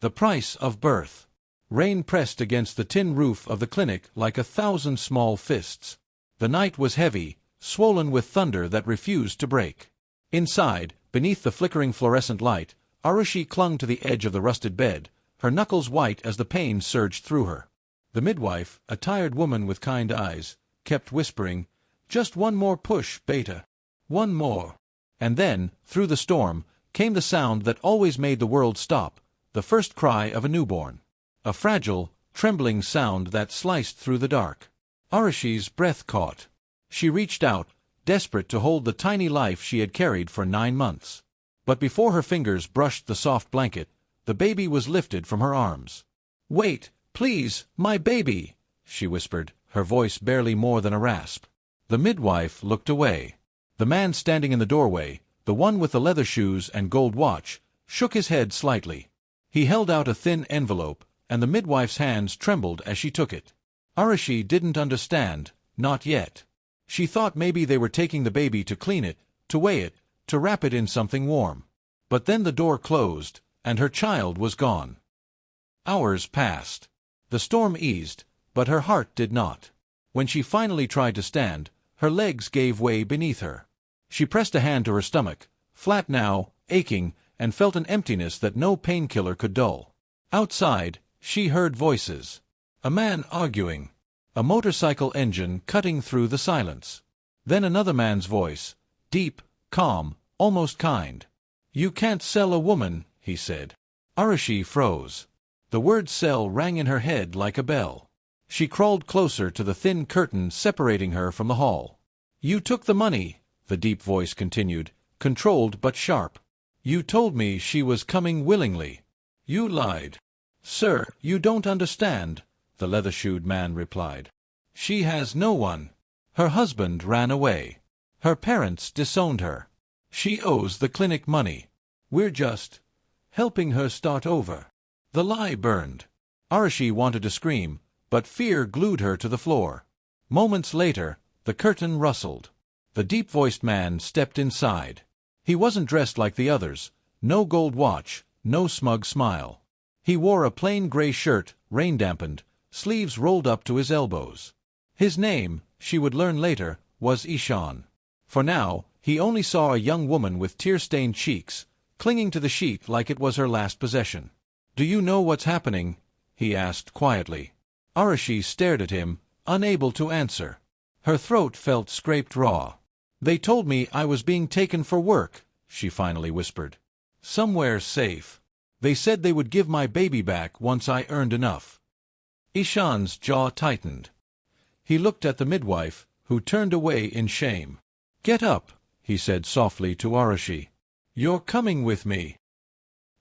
The price of birth. Rain pressed against the tin roof of the clinic like 1,000 small fists. The night was heavy, swollen with thunder that refused to break. Inside, beneath the flickering fluorescent light, Aarushi clung to the edge of the rusted bed, her knuckles white as the pain surged through her. The midwife, a tired woman with kind eyes, kept whispering, "Just one more push, Beta. One more." And then, through the storm, came the sound that always made the world stop, the first cry of a newborn. A fragile, trembling sound that sliced through the dark. Arushi's breath caught. She reached out, desperate to hold the tiny life she had carried for 9 months. But before her fingers brushed the soft blanket, the baby was lifted from her arms. "Wait, please, my baby," she whispered, her voice barely more than a rasp. The midwife looked away. The man standing in the doorway, the one with the leather shoes and gold watch, shook his head slightly. He held out a thin envelope, and the midwife's hands trembled as she took it. Aarushi didn't understand, not yet. She thought maybe they were taking the baby to clean it, to weigh it, to wrap it in something warm. But then the door closed, and her child was gone. Hours passed. The storm eased, but her heart did not. When she finally tried to stand, her legs gave way beneath her. She pressed a hand to her stomach, flat now, aching, and felt an emptiness that no painkiller could dull. Outside, she heard voices. A man arguing. A motorcycle engine cutting through the silence. Then another man's voice, deep, calm, almost kind. "You can't sell a woman," he said. Aarushi froze. The word sell rang in her head like a bell. She crawled closer to the thin curtain separating her from the hall. "You took the money," the deep voice continued, controlled but sharp. "You told me she was coming willingly. You lied." "Sir, you don't understand," the leather-shoed man replied. "She has no one. Her husband ran away. Her parents disowned her. She owes the clinic money. We're just helping her start over." The lie burned. Aarushi wanted to scream, but fear glued her to the floor. Moments later, the curtain rustled. The deep-voiced man stepped inside. He wasn't dressed like the others, no gold watch, no smug smile. He wore a plain gray shirt, rain-dampened, sleeves rolled up to his elbows. His name, she would learn later, was Ishan. For now, he only saw a young woman with tear-stained cheeks, clinging to the sheet like it was her last possession. "Do you know what's happening?" he asked quietly. Aarushi stared at him, unable to answer. Her throat felt scraped raw. "They told me I was being taken for work," she finally whispered. "Somewhere safe. They said they would give my baby back once I earned enough." Ishan's jaw tightened. He looked at the midwife, who turned away in shame. "Get up," he said softly to Aarushi. "You're coming with me."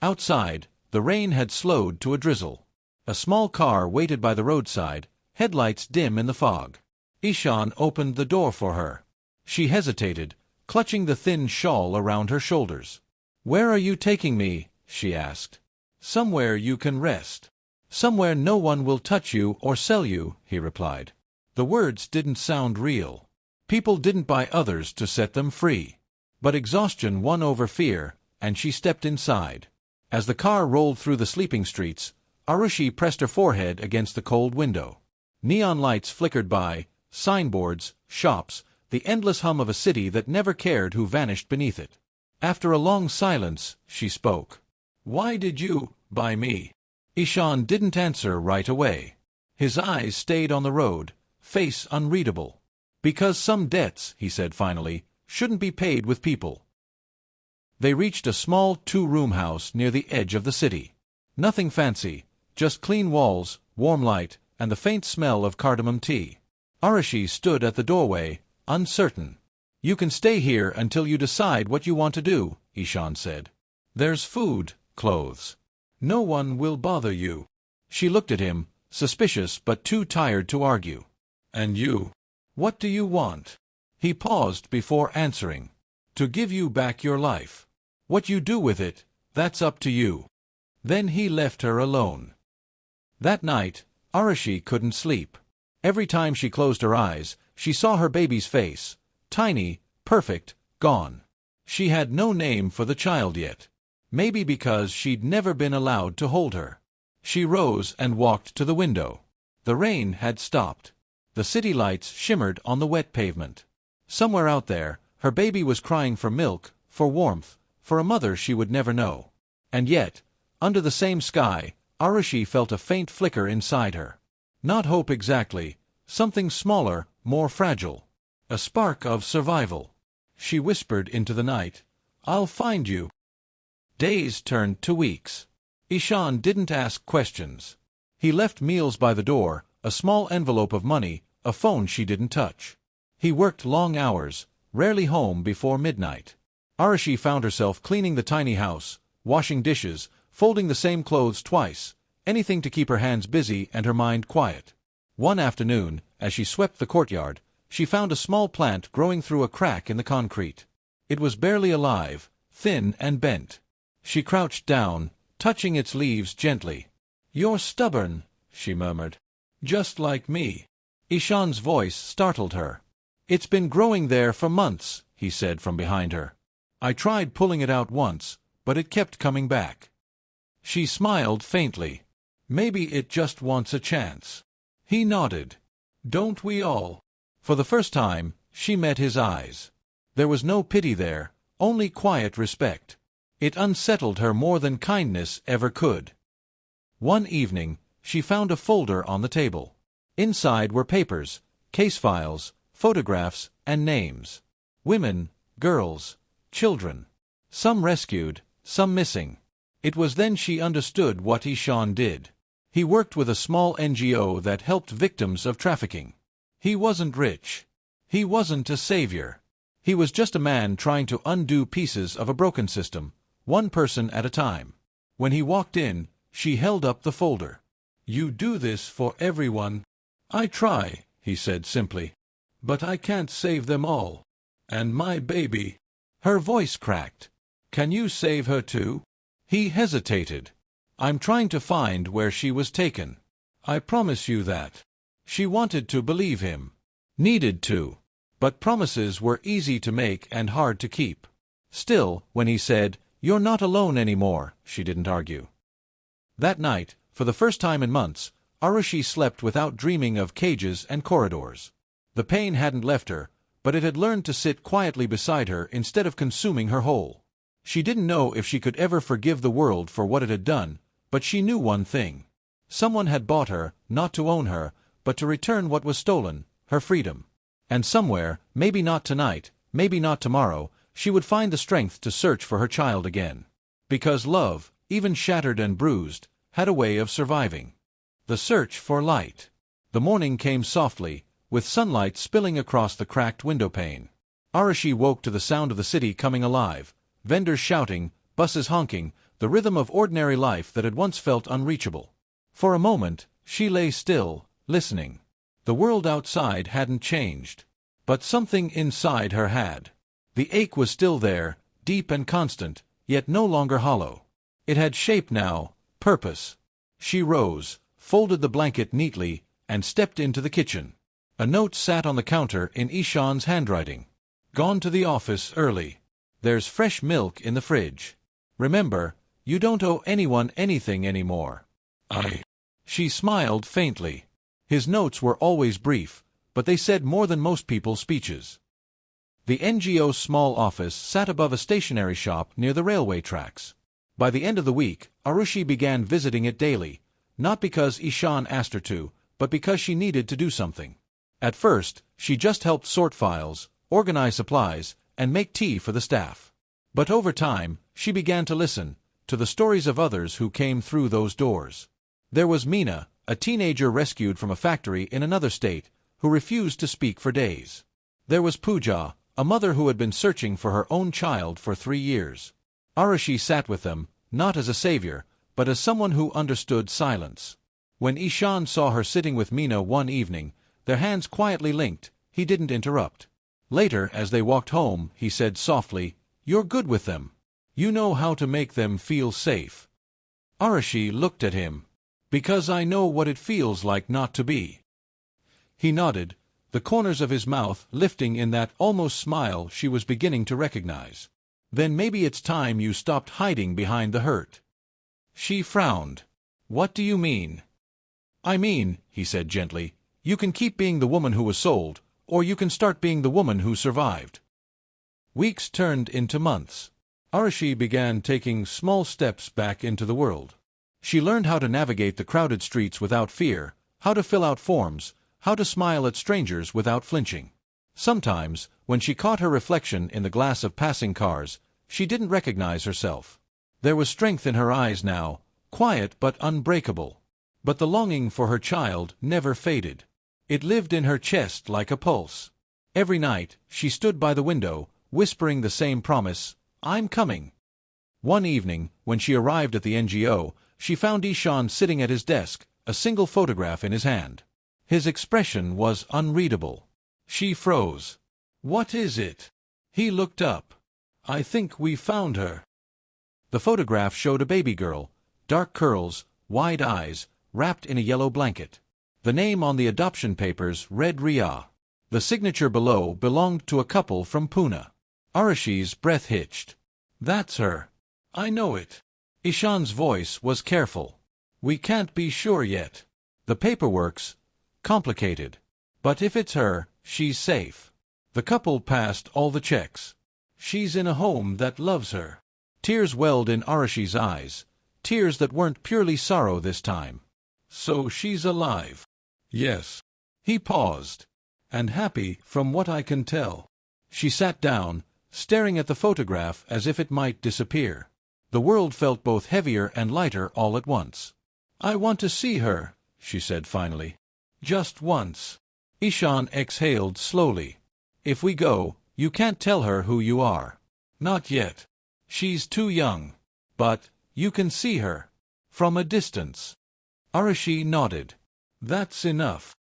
Outside, the rain had slowed to a drizzle. A small car waited by the roadside, headlights dim in the fog. Ishan opened the door for her. She hesitated, clutching the thin shawl around her shoulders. "Where are you taking me?" she asked. "Somewhere you can rest. Somewhere no one will touch you or sell you," he replied. The words didn't sound real. People didn't buy others to set them free. But exhaustion won over fear, and she stepped inside. As the car rolled through the sleeping streets, Aarushi pressed her forehead against the cold window. Neon lights flickered by, signboards, shops, the endless hum of a city that never cared who vanished beneath it. After a long silence, she spoke. "Why did you buy me?" Ishan didn't answer right away. His eyes stayed on the road, face unreadable. "Because some debts," he said finally, "shouldn't be paid with people." They reached a small 2-room house near the edge of the city. Nothing fancy, just clean walls, warm light, and the faint smell of cardamom tea. Aarushi stood at the doorway, uncertain. "You can stay here until you decide what you want to do," Ishan said. "There's food, clothes. No one will bother you." She looked at him, suspicious but too tired to argue. "And you? What do you want?" He paused before answering. "To give you back your life. What you do with it, that's up to you." Then he left her alone. That night, Aarushi couldn't sleep. Every time she closed her eyes, she saw her baby's face, tiny, perfect, gone. She had no name for the child yet. Maybe because she'd never been allowed to hold her. She rose and walked to the window. The rain had stopped. The city lights shimmered on the wet pavement. Somewhere out there, her baby was crying for milk, for warmth, for a mother she would never know. And yet, under the same sky, Aarushi felt a faint flicker inside her. Not hope exactly, something smaller, more fragile. A spark of survival. She whispered into the night, "I'll find you." Days turned to weeks. Ishan didn't ask questions. He left meals by the door, a small envelope of money, a phone she didn't touch. He worked long hours, rarely home before midnight. Aarushi found herself cleaning the tiny house, washing dishes, folding the same clothes twice, anything to keep her hands busy and her mind quiet. One afternoon, as she swept the courtyard, she found a small plant growing through a crack in the concrete. It was barely alive, thin and bent. She crouched down, touching its leaves gently. "You're stubborn," she murmured. "Just like me." Ishan's voice startled her. "It's been growing there for months," he said from behind her. "I tried pulling it out once, but it kept coming back." She smiled faintly. "Maybe it just wants a chance." He nodded. "Don't we all?" For the first time, she met his eyes. There was no pity there, only quiet respect. It unsettled her more than kindness ever could. One evening, she found a folder on the table. Inside were papers, case files, photographs, and names. Women, girls, children. Some rescued, some missing. It was then she understood what Ishan did. He worked with a small NGO that helped victims of trafficking. He wasn't rich. He wasn't a savior. He was just a man trying to undo pieces of a broken system, one person at a time. When he walked in, she held up the folder. "You do this for everyone." "I try," he said simply. "But I can't save them all. And my baby." Her voice cracked. "Can you save her too?" He hesitated. "I'm trying to find where she was taken. I promise you that." She wanted to believe him. Needed to. But promises were easy to make and hard to keep. Still, when he said, "You're not alone anymore," she didn't argue. That night, for the first time in months, Aarushi slept without dreaming of cages and corridors. The pain hadn't left her, but it had learned to sit quietly beside her instead of consuming her whole. She didn't know if she could ever forgive the world for what it had done, but she knew one thing. Someone had bought her, not to own her, but to return what was stolen, her freedom. And somewhere, maybe not tonight, maybe not tomorrow, she would find the strength to search for her child again. Because love, even shattered and bruised, had a way of surviving. The search for light. The morning came softly, with sunlight spilling across the cracked windowpane. Aarushi woke to the sound of the city coming alive, vendors shouting, buses honking, the rhythm of ordinary life that had once felt unreachable. For a moment, she lay still, listening. The world outside hadn't changed. But something inside her had. The ache was still there, deep and constant, yet no longer hollow. It had shape now, purpose. She rose, folded the blanket neatly, and stepped into the kitchen. A note sat on the counter in Ishan's handwriting. "Gone to the office early. There's fresh milk in the fridge. Remember, you don't owe anyone anything anymore. She smiled faintly. His notes were always brief, but they said more than most people's speeches. The NGO's small office sat above a stationery shop near the railway tracks. By the end of the week, Aarushi began visiting it daily, not because Ishan asked her to, but because she needed to do something. At first, she just helped sort files, organize supplies, and make tea for the staff. But over time, she began to listen to the stories of others who came through those doors. There was Mina, a teenager rescued from a factory in another state, who refused to speak for days. There was Pooja, a mother who had been searching for her own child for 3 years. Aarushi sat with them, not as a savior, but as someone who understood silence. When Ishan saw her sitting with Mina one evening, their hands quietly linked, he didn't interrupt. Later, as they walked home, he said softly, "You're good with them. You know how to make them feel safe." Aarushi looked at him. "Because I know what it feels like not to be." He nodded, the corners of his mouth lifting in that almost smile she was beginning to recognize. Then maybe it's time you stopped hiding behind the hurt. She frowned. What do you mean? I mean, he said gently, you can keep being the woman who was sold, or you can start being the woman who survived. Weeks turned into months. Aarushi began taking small steps back into the world. She learned how to navigate the crowded streets without fear, how to fill out forms, how to smile at strangers without flinching. Sometimes, when she caught her reflection in the glass of passing cars, she didn't recognize herself. There was strength in her eyes now, quiet but unbreakable. But the longing for her child never faded. It lived in her chest like a pulse. Every night, she stood by the window, whispering the same promise, I'm coming. One evening, when she arrived at the NGO, she found Ishan sitting at his desk, a single photograph in his hand. His expression was unreadable. She froze. What is it? He looked up. I think we found her. The photograph showed a baby girl, dark curls, wide eyes, wrapped in a yellow blanket. The name on the adoption papers read Ria. The signature below belonged to a couple from Pune. Aarushi's breath hitched. That's her. I know it. Ishan's voice was careful. We can't be sure yet. The paperwork's complicated. But if it's her, she's safe. The couple passed all the checks. She's in a home that loves her. Tears welled in Aarushi's eyes, tears that weren't purely sorrow this time. So she's alive. Yes. He paused. And happy, from what I can tell. She sat down, staring at the photograph as if it might disappear. The world felt both heavier and lighter all at once. I want to see her, she said finally. Just once. Ishan exhaled slowly. If we go, you can't tell her who you are. Not yet. She's too young. But you can see her. From a distance. Aarushi nodded. That's enough.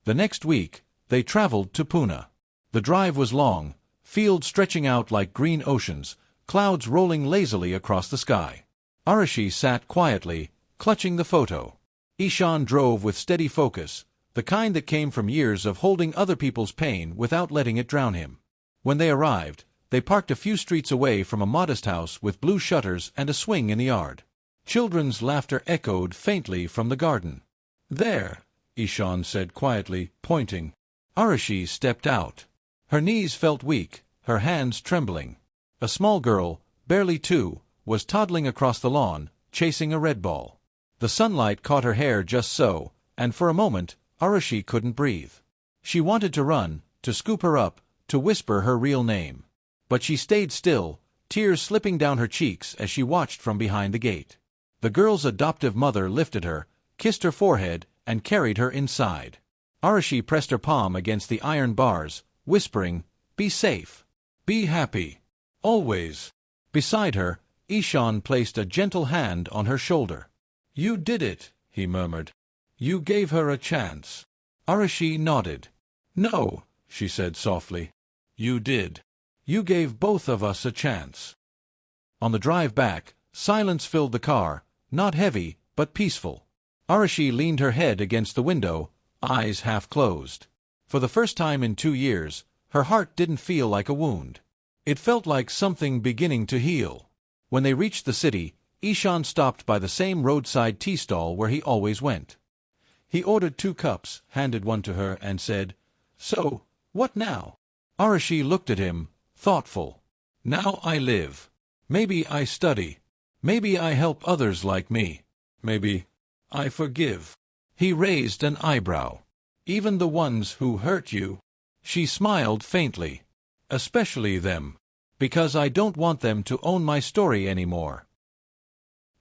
The next week, they traveled to Pune. The drive was long, fields stretching out like green oceans, clouds rolling lazily across the sky. Aarushi sat quietly, clutching the photo. Ishan drove with steady focus, the kind that came from years of holding other people's pain without letting it drown him. When they arrived, they parked a few streets away from a modest house with blue shutters and a swing in the yard. Children's laughter echoed faintly from the garden. There, Ishan said quietly, pointing. Aarushi stepped out. Her knees felt weak, her hands trembling. A small girl, barely 2, was toddling across the lawn, chasing a red ball. The sunlight caught her hair just so, and for a moment, Aarushi couldn't breathe. She wanted to run, to scoop her up, to whisper her real name. But she stayed still, tears slipping down her cheeks as she watched from behind the gate. The girl's adoptive mother lifted her, kissed her forehead, and carried her inside. Aarushi pressed her palm against the iron bars, whispering, Be safe. Be happy. Always. Beside her, Ishan placed a gentle hand on her shoulder. You did it, he murmured. You gave her a chance. Aarushi nodded. No, she said softly. You did. You gave both of us a chance. On the drive back, silence filled the car, not heavy, but peaceful. Aarushi leaned her head against the window, eyes half closed. For the first time in 2 years, her heart didn't feel like a wound. It felt like something beginning to heal. When they reached the city, Ishan stopped by the same roadside tea stall where he always went. He ordered 2 cups, handed one to her, and said, So, what now? Aarushi looked at him, thoughtful. Now I live. Maybe I study. Maybe I help others like me. Maybe I forgive. He raised an eyebrow. Even the ones who hurt you. She smiled faintly. Especially them. Because I don't want them to own my story anymore.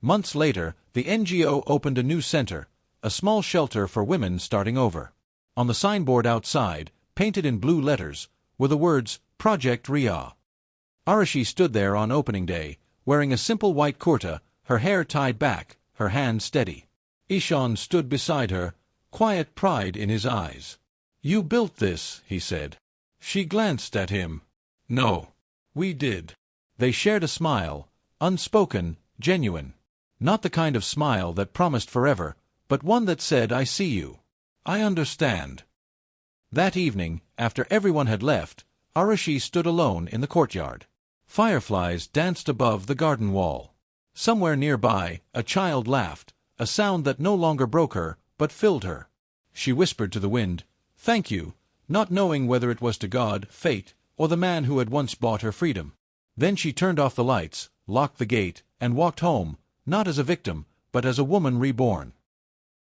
Months later, the NGO opened a new center, a small shelter for women starting over. On the signboard outside, painted in blue letters, were the words, Project Ria. Aarushi stood there on opening day, wearing a simple white kurta, her hair tied back, her hand steady. Ishan stood beside her, quiet pride in his eyes. You built this, he said. She glanced at him. No. We did. They shared a smile, unspoken, genuine. Not the kind of smile that promised forever, but one that said, I see you. I understand. That evening, after everyone had left, Aarushi stood alone in the courtyard. Fireflies danced above the garden wall. Somewhere nearby, a child laughed, a sound that no longer broke her, but filled her. She whispered to the wind, "Thank you," not knowing whether it was to God, fate, or the man who had once bought her freedom. Then she turned off the lights, locked the gate, and walked home, not as a victim, but as a woman reborn.